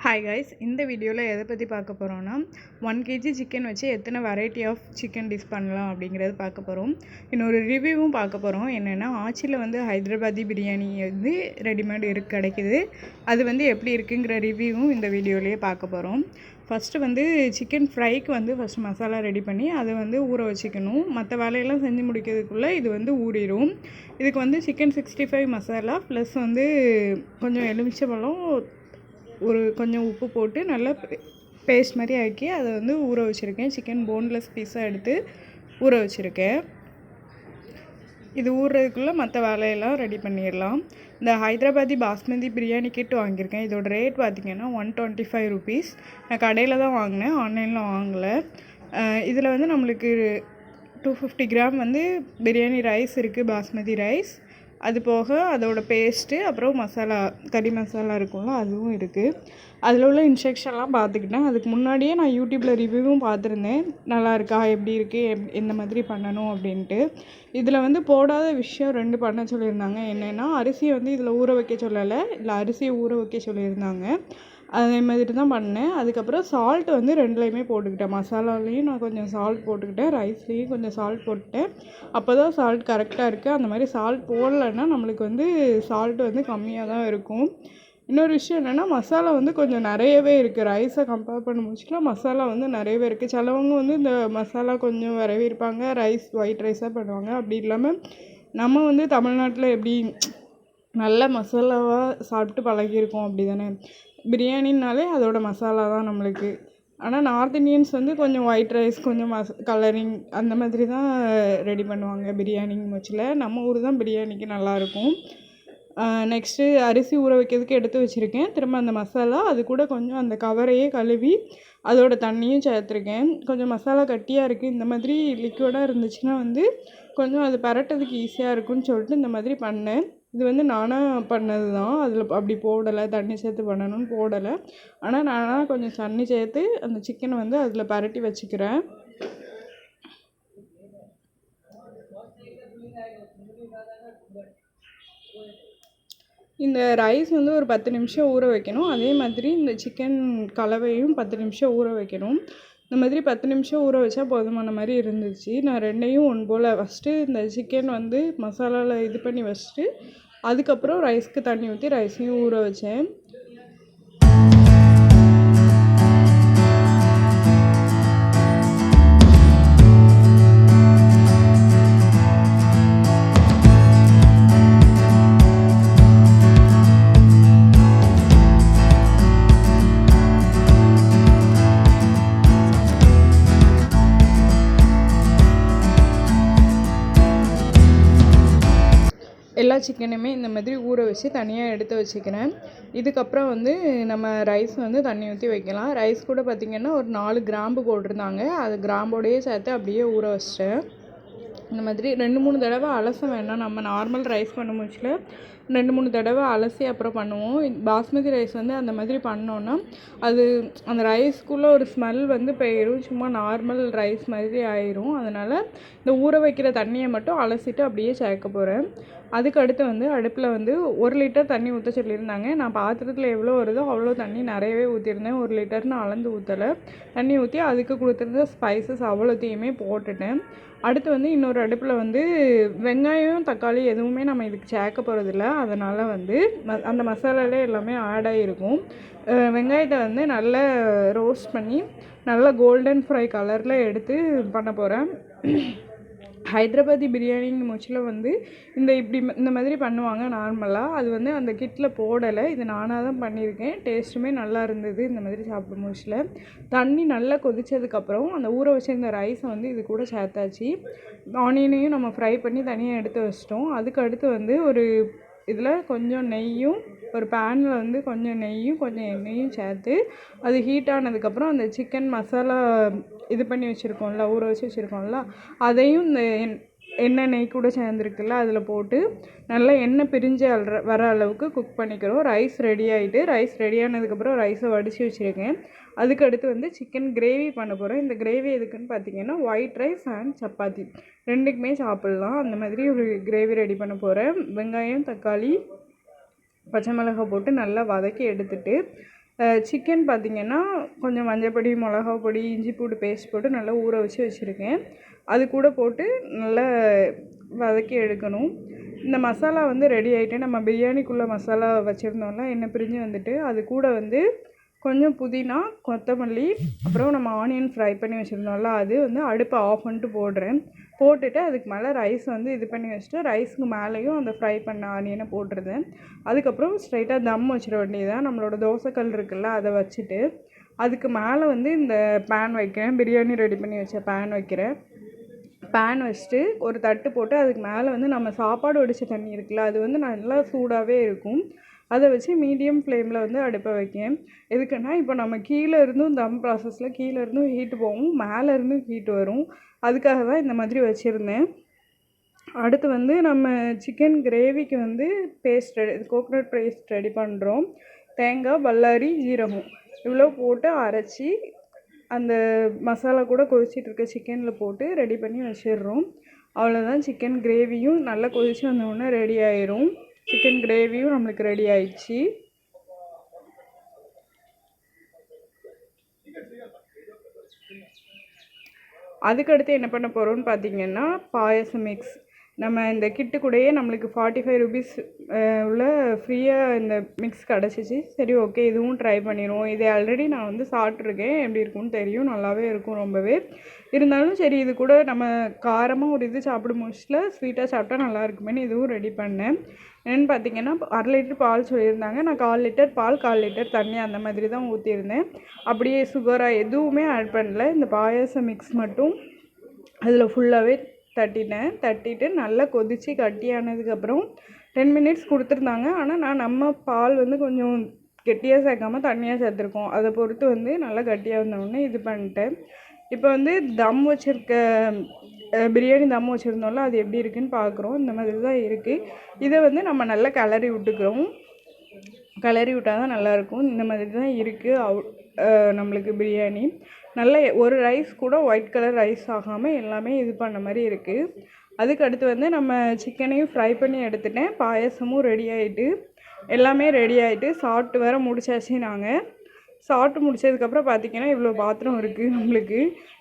Hi guys, இந்த வீடியோவில் எதை பற்றி பார்க்க போகிறோன்னா 1 kg சிக்கன் வச்சு எத்தனை வெரைட்டி ஆஃப் சிக்கன் டிஷ் பண்ணலாம் அப்படிங்கிறது பார்க்க போகிறோம். இன்னொரு ரிவ்யூவும் பார்க்க போகிறோம். என்னென்னா ஆச்சியில் வந்து ஹைதராபாதி பிரியாணி வந்து ரெடிமேட் கிடைக்குது. அது வந்து எப்படி இருக்குங்கிற ரிவ்யூவும் இந்த வீடியோலேயே பார்க்க போகிறோம். ஃபஸ்ட்டு வந்து சிக்கன் ஃப்ரைக்கு வந்து ஃபஸ்ட்டு மசாலா ரெடி பண்ணி அதை வந்து ஊற வச்சுக்கணும். மற்ற வேலையெல்லாம் செஞ்சு முடிக்கிறதுக்குள்ளே இது வந்து ஊறிடும். இதுக்கு வந்து சிக்கன் 65 மசாலா ப்ளஸ் வந்து கொஞ்சம் எலுமிச்சம்பழம், கொஞ்சம் உப்பு போட்டு நல்லா பேஸ்ட் மாதிரி ஆக்கி அதை வந்து ஊற வச்சுருக்கேன். சிக்கன் போன்லெஸ் பீஸாக எடுத்து ஊற வச்சுருக்கேன். இது ஊறுறதுக்குள்ளே மற்ற வேலையெல்லாம் ரெடி பண்ணிடலாம். இந்த ஹைதராபாதி பாஸ்மதி பிரியாணி கிட் வாங்கியிருக்கேன். இதோட ரேட் பார்த்திங்கன்னா 125 ருபீஸ். நான் கடையில் தான் வாங்கினேன், ஆன்லைனில் வாங்கலை. இதில் வந்து நம்மளுக்கு 250 கிராம் வந்து பிரியாணி ரைஸ் இருக்குது, பாஸ்மதி ரைஸ். அது போக அதோட பேஸ்ட்டு, அப்புறம் மசாலா, கறி மசாலா இருக்கும்ல, அதுவும் இருக்குது. அதில் உள்ள இன்ஸ்ட்ரக்ஷன்லாம் பார்த்துக்கிட்டேன். அதுக்கு முன்னாடியே நான் யூடியூப்பில் ரிவ்யூவும் பார்த்துருந்தேன். நல்லா இருக்கா, எப்படி இருக்குது, எந்த மாதிரி பண்ணணும் அப்படின்ட்டு. இதில் வந்து போடாத விஷயம் 2 பண்ண சொல்லியிருந்தாங்க. என்னென்னா, அரிசியை வந்து இதில் ஊற வைக்க சொல்லலை, இல்லை அரிசியை ஊற வைக்க சொல்லியிருந்தாங்க. அதே மாதிரி தான் பண்ணேன். அதுக்கப்புறம் சால்ட் வந்து 2லையுமே போட்டுக்கிட்டேன். மசாலாலேயும் நான் கொஞ்சம் சால்ட் போட்டுக்கிட்டேன், ரைஸ்லேயும் கொஞ்சம் சால்ட் போட்டுட்டேன். அப்போ தான் சால்ட் கரெக்டாக இருக்குது. அந்த மாதிரி சால்ட் போடலைன்னா நம்மளுக்கு வந்து சால்ட் வந்து கம்மியாக தான் இருக்கும். இன்னொரு விஷயம் என்னென்னா, மசாலா வந்து கொஞ்சம் நிறையவே இருக்குது. ரைஸை கம்பேர் பண்ண முடிச்சுலாம் மசாலா வந்து நிறையவே இருக்குது. சிலவங்க வந்து இந்த மசாலா கொஞ்சம் விரவிருப்பாங்க, ரைஸ் ஒயிட் ரைஸாக பண்ணுவாங்க. அப்படி இல்லாமல் நம்ம வந்து தமிழ்நாட்டில் எப்படி நல்ல மசாலாவாக சாப்பிட்டு பழகியிருக்கோம், அப்படி தானே. பிரியாணின்னாலே அதோட மசாலா தான் நம்மளுக்கு. ஆனால் நார்த் இண்டியன்ஸ் வந்து கொஞ்சம் ஒயிட் ரைஸ், கொஞ்சம் கலரிங் அந்த மாதிரி தான் ரெடி பண்ணுவாங்க பிரியாணிங்க முச்சில். நம்ம ஊர் தான் பிரியாணிக்கு நல்லாயிருக்கும். நெக்ஸ்ட்டு அரிசி ஊற வைக்கிறதுக்கு எடுத்து வச்சுருக்கேன். திரும்ப அந்த மசாலா, அது கூட கொஞ்சம் அந்த கவரையே கழுவி அதோட தண்ணியும் சேர்த்துருக்கேன். கொஞ்சம் மசாலா கட்டியாக இருக்குது. இந்த மாதிரி லிக்விடாக இருந்துச்சுன்னா வந்து கொஞ்சம் அது பரட்டுறதுக்கு ஈஸியாக இருக்குன்னு சொல்லிட்டு இந்த மாதிரி பண்ணேன். இது வந்து நானாக பண்ணது தான். அதில் அப்படி போடலை, தண்ணி சேர்த்து பண்ணணும்னு போடலை. ஆனால் நானாக கொஞ்சம் தண்ணி சேர்த்து அந்த சிக்கனை வந்து அதில் பரட்டி வச்சுக்கிறேன். இந்த ரைஸ் வந்து ஒரு 10 நிமிஷம் ஊற வைக்கணும். அதே மாதிரி இந்த சிக்கன் கலவையும் 10 நிமிஷம் ஊற வைக்கணும். இந்த மாதிரி 10 நிமிஷம் ஊற வச்சா போதுமான மாதிரி இருந்துச்சு. நான் 2யும் ஒன்று போல் ஃபஸ்ட்டு இந்த சிக்கன் வந்து மசாலாவில் இது பண்ணி வச்சுட்டு அதுக்கப்புறம் ரைஸ்க்கு தண்ணி ஊற்றி ரைஸையும் ஊற வச்சேன். எல்லா சிக்கனுமே இந்த மாதிரி ஊற வச்சு தனியாக எடுத்து வச்சுக்கிறேன். இதுக்கப்புறம் வந்து நம்ம ரைஸ் வந்து தண்ணி ஊற்றி வைக்கலாம். ரைஸ் கூட பார்த்திங்கன்னா ஒரு 4 கிராம்பு போட்டிருந்தாங்க. அது கிராம்போடையே சேர்த்து அப்படியே ஊற வச்சிட்டேன். இந்த மாதிரி 2-3 தடவை அலச வேண்டாம். நம்ம நார்மல் ரைஸ் பண்ண முடியல 2-3 தடவை அலசி அப்புறம் பண்ணுவோம். பாஸ்மதி ரைஸ் வந்து அந்த மாதிரி பண்ணோன்னா அது அந்த ரைஸ்க்குள்ளே ஒரு ஸ்மெல் வந்து போயிடும். சும்மா நார்மல் ரைஸ் மாதிரி ஆயிரும். அதனால் இந்த ஊற வைக்கிற தண்ணியை மட்டும் அலசிட்டு அப்படியே சேர்க்க போகிறேன். அதுக்கு அடுத்து வந்து அடுப்பில் வந்து 1 லிட்டர் தண்ணி ஊற்ற சொல்லியிருந்தாங்க. நான் பாத்திரத்தில் எவ்வளோ வருதோ அவ்வளோ தண்ணி நிறையவே ஊற்றிருந்தேன். 1 லிட்டர்னு அளந்து ஊற்றலை. தண்ணி ஊற்றி அதுக்கு கொடுத்துருந்த ஸ்பைசஸ் அவ்வளோத்தையுமே போட்டுட்டேன். அடுத்து வந்து இன்னொரு அடுப்பில் வந்து வெங்காயம், தக்காளி எதுவுமே நம்ம இதுக்கு சேர்க்க போகிறதில்ல. அதனால் வந்து அந்த மசாலாலே எல்லாமே ஆட் ஆகிருக்கும். வெங்காயத்தை வந்து நல்லா ரோஸ்ட் பண்ணி நல்லா கோல்டன் ஃப்ரை கலரில் எடுத்து பண்ண போகிறேன். ஹைதராபாதி பிரியாணிங்க முச்சில் வந்து இந்த மாதிரி பண்ணுவாங்க நார்மலாக. அது வந்து அந்த கிட்டில் போடலை. இது நானாக தான் பண்ணியிருக்கேன். டேஸ்ட்டுமே நல்லா இருந்தது இந்த மாதிரி சாப்பிடும் முச்சில். தண்ணி நல்லா கொதித்ததுக்கப்புறம் அந்த ஊற வச்சிருந்த ரைஸை வந்து இது கூட சேர்த்தாச்சு. ஆனியனையும் நம்ம ஃப்ரை பண்ணி தனியாக எடுத்து வச்சிட்டோம். அதுக்கு அடுத்து வந்து ஒரு இதில் கொஞ்சம் நெய்யும், ஒரு பேனில் வந்து கொஞ்சம் நெய்யும் கொஞ்சம் எண்ணெயும் சேர்த்து அது ஹீட் ஆனதுக்கப்புறம் அந்த சிக்கன் மசாலா இது பண்ணி வச்சுருக்கோம்ல, ஊற வச்சு வச்சுருக்கோம்ல, அதையும் இந்த எண்ணெய் நெய் கூட சேர்ந்துருக்குல்ல அதில் போட்டு நல்லா எண்ணெய் பிரிஞ்சு வர அளவுக்கு குக் பண்ணிக்கிறோம். ரைஸ் ரெடி ஆகிட்டு, ரைஸ் ரெடி ஆனதுக்கப்புறம் ரைஸை வடித்து வச்சுருக்கேன். அதுக்கு அடுத்து வந்து சிக்கன் கிரேவி பண்ண போகிறேன். இந்த கிரேவி எதுக்குன்னு பார்த்திங்கன்னா ஒயிட் ரைஸ் அண்ட் சப்பாத்தி 2க்குமே சாப்பிட்லாம். அந்த மாதிரி ஒரு கிரேவி ரெடி பண்ண போகிறேன். வெங்காயம், தக்காளி, பச்சை மிளகாய் போட்டு நல்லா வதக்கி எடுத்துட்டு சிக்கன் பார்த்திங்கன்னா கொஞ்சம் மஞ்சள் மிளகா பொடி இஞ்சி பூண்டு பேஸ்ட் போட்டு நல்லா ஊற வச்சு வச்சுருக்கேன். அது கூட போட்டு நல்லா வதக்கி எடுக்கணும். இந்த மசாலா வந்து ரெடி ஆகிட்டு நம்ம பிரியாணிக்குள்ளே மசாலா வச்சுருந்தோம்ல எண்ணெய் பிரிஞ்சு வந்துட்டு அது கூட வந்து கொஞ்சம் புதினா கொத்தமல்லி அப்புறம் நம்ம ஆனியன் ஃப்ரை பண்ணி வச்சுருந்தோம்ல அது வந்து அடுப்பை ஆஃப் பண்ணிட்டு போட்டுட்டு அதுக்கு மேலே ரைஸ் வந்து இது பண்ணி வச்சுட்டு ரைஸுக்கு மேலேயும் அந்த ஃப்ரை பண்ண ஆனியனை போட்டுருந்தேன். அதுக்கப்புறம் ஸ்ட்ரைட்டாக தம் வச்சிட வேண்டியதான். நம்மளோட தோசைக்கல் இருக்குல்ல அதை வச்சுட்டு அதுக்கு மேலே வந்து இந்த பேன் வைக்கிறேன். பிரியாணி ரெடி பண்ணி வச்ச பேன் வைக்கிறேன். பேன் வச்சுட்டு ஒரு தட்டு போட்டு அதுக்கு மேலே வந்து நம்ம சாப்பாடு வடித்த தண்ணி இருக்குல்ல அது வந்து நல்லா சூடாகவே இருக்கும். அதை வச்சு மீடியம் ஃப்ளேமில் வந்து அடுப்பை வைக்கேன். எதுக்குன்னா இப்போ நம்ம கீழே இருந்தும் தம் ப்ராசஸில் கீழே இருந்தும் ஹீட்டு போகும், மேலே இருந்தும் ஹீட் வரும். அதுக்காக தான் இந்த மாதிரி வச்சுருந்தேன். அடுத்து வந்து நம்ம சிக்கன் கிரேவிக்கு வந்து கோகோனட் பேஸ்ட் ரெடி பண்ணுறோம். தேங்காய், பல்லாரி, ஜீரகம் இவ்வளோ போட்டு அரைச்சி அந்த மசாலா கூட கொதிச்சிட்டு இருக்க சிக்கனில் போட்டு ரெடி பண்ணி வச்சிடுறோம். அவ்வளோதான், சிக்கன் கிரேவியும் நல்லா கொதிச்சு வந்தோடனே ரெடி ஆயிரும். சிக்கன் கிரேவியும் நம்மளுக்கு ரெடி ஆயிடுச்சு. அதுக்கடுத்து என்ன பண்ண போகிறோம்னு பார்த்தீங்கன்னா பாயசம் மிக்ஸ். நம்ம இந்த கிட்டு கூடயே நம்மளுக்கு 45 rupees உள்ள ஃப்ரீயாக இந்த மிக்ஸ் கிடச்சிச்சு. சரி ஓகே இதுவும் ட்ரை பண்ணிடுவோம். இதை ஆல்ரெடி நான் வந்து சாப்பிட்ருக்கேன், எப்படி இருக்கும்னு தெரியும், நல்லாவே இருக்கும் ரொம்பவே. இருந்தாலும் சரி இது கூட நம்ம காரமாக ஒரு இது சாப்பிடும் மோஸ்ட்டில் ஸ்வீட்டாக சாப்பிட்டா நல்லா இருக்குமேனு இதுவும் ரெடி பண்ணேன். என்னென்னு பார்த்தீங்கன்னா 1/2 லிட்டர் பால் சொல்லியிருந்தாங்க. நான் 1/4 லிட்டர் பால் 1/4 லிட்டர் தண்ணி அந்த மாதிரி தான் ஊற்றிருந்தேன். அப்படியே சுகராக எதுவுமே ஆட் பண்ணல. இந்த பாயாசம் மிக்ஸ் மட்டும் அதில் ஃபுல்லாகவே தட்டிட்டு நல்லா கொதித்து கட்டியானதுக்கப்புறம் 10 minutes கொடுத்துருந்தாங்க. ஆனால் நம்ம பால் வந்து கொஞ்சம் கெட்டியாக சேர்க்காமல் தண்ணியாக சேர்த்துருக்கோம். அதை பொறுத்து வந்து நல்லா கட்டியாக வந்தோடனே இது பண்ணிட்டேன். இப்போ வந்து தம் வச்சுருக்க பிரியாணி தம் வச்சுருந்தோம்ல அது எப்படி இருக்குதுன்னு பார்க்குறோம். இந்த மாதிரி தான் இருக்குது. இதை வந்து நம்ம நல்லா கிளறி விட்டுக்கிறோம். கிளறி விட்டால் தான் நல்லாயிருக்கும். இந்த மாதிரி தான் இருக்குது நம்மளுக்கு பிரியாணி. நல்ல ஒரு ரைஸ் கூட ஒயிட் கலர் ரைஸ் ஆகாமல் எல்லாமே இது பண்ண மாதிரி இருக்குது. அதுக்கு அடுத்து வந்து நம்ம சிக்கனையும் ஃப்ரை பண்ணி எடுத்துட்டேன். பாயசமும் ரெடி ஆகிட்டு எல்லாமே ரெடி ஆகிட்டு சாப்பிட்டு வேறு முடிச்சாச்சு. நாங்கள் சாப்பிட்டு முடித்ததுக்கப்புறம் பார்த்திங்கன்னா இவ்வளோ பாத்திரம் இருக்குது நம்மளுக்கு.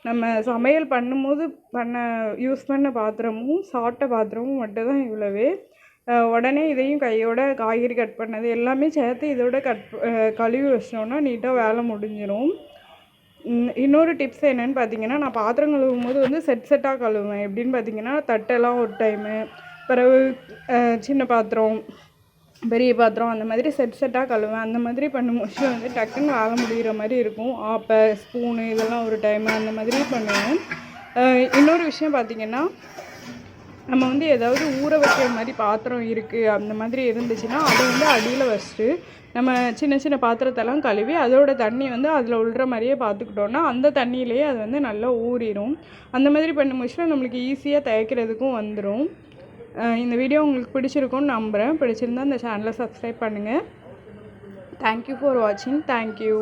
நம்ம சமையல் பண்ணும்போது யூஸ் பண்ண பாத்திரமும் சாப்பிட்ட பாத்திரமும் மட்டும்தான் இவ்வளவே. உடனே இதையும் கையோட காய்கறி கட் பண்ணது எல்லாமே சேர்த்து இதோட கழுவி வச்சிட்டோன்னா நீட்டாக வேலை முடிஞ்சிடும். இன்னொரு டிப்ஸ் என்னென்னு பார்த்தீங்கன்னா நான் பாத்திரம் கழுவும் போது வந்து செட்டாக கழுவுவேன். எப்படின்னு பார்த்தீங்கன்னா தட்டெல்லாம் ஒரு டைமு, பிறகு சின்ன பாத்திரம் பெரிய பாத்திரம் அந்த மாதிரி செட்டாக கழுவேன். அந்த மாதிரி பண்ணும்போது வந்து டக்குன்னு வேலை முடிகிற மாதிரி இருக்கும். ஆப்பை ஸ்பூனு இதெல்லாம் ஒரு டைமு அந்த மாதிரி பண்ணுவேன். இன்னொரு விஷயம் பார்த்திங்கன்னா நம்ம வந்து ஏதாவது ஊற வைக்கிற மாதிரி பாத்திரம் இருக்குது அந்த மாதிரி இருந்துச்சுன்னா அதை வந்து அடியில் வச்சுட்டு நம்ம சின்ன சின்ன பாத்திரத்தெல்லாம் கழுவி அதோட தண்ணி வந்து அதில் விழுற மாதிரியே பார்த்துக்கிட்டோன்னா அந்த தண்ணியிலேயே அது வந்து நல்லா ஊறிடும். அந்த மாதிரி பண்ண முடிச்சுன்னா நம்மளுக்கு ஈஸியாக தேய்க்கிறதுக்கும் வந்துடும். இந்த வீடியோ உங்களுக்கு பிடிச்சிருக்கும்னு நம்புகிறேன். பிடிச்சிருந்தா இந்த சேனலை சப்ஸ்கிரைப் பண்ணுங்கள். தேங்க்யூ ஃபார் வாட்சிங். தேங்க்யூ.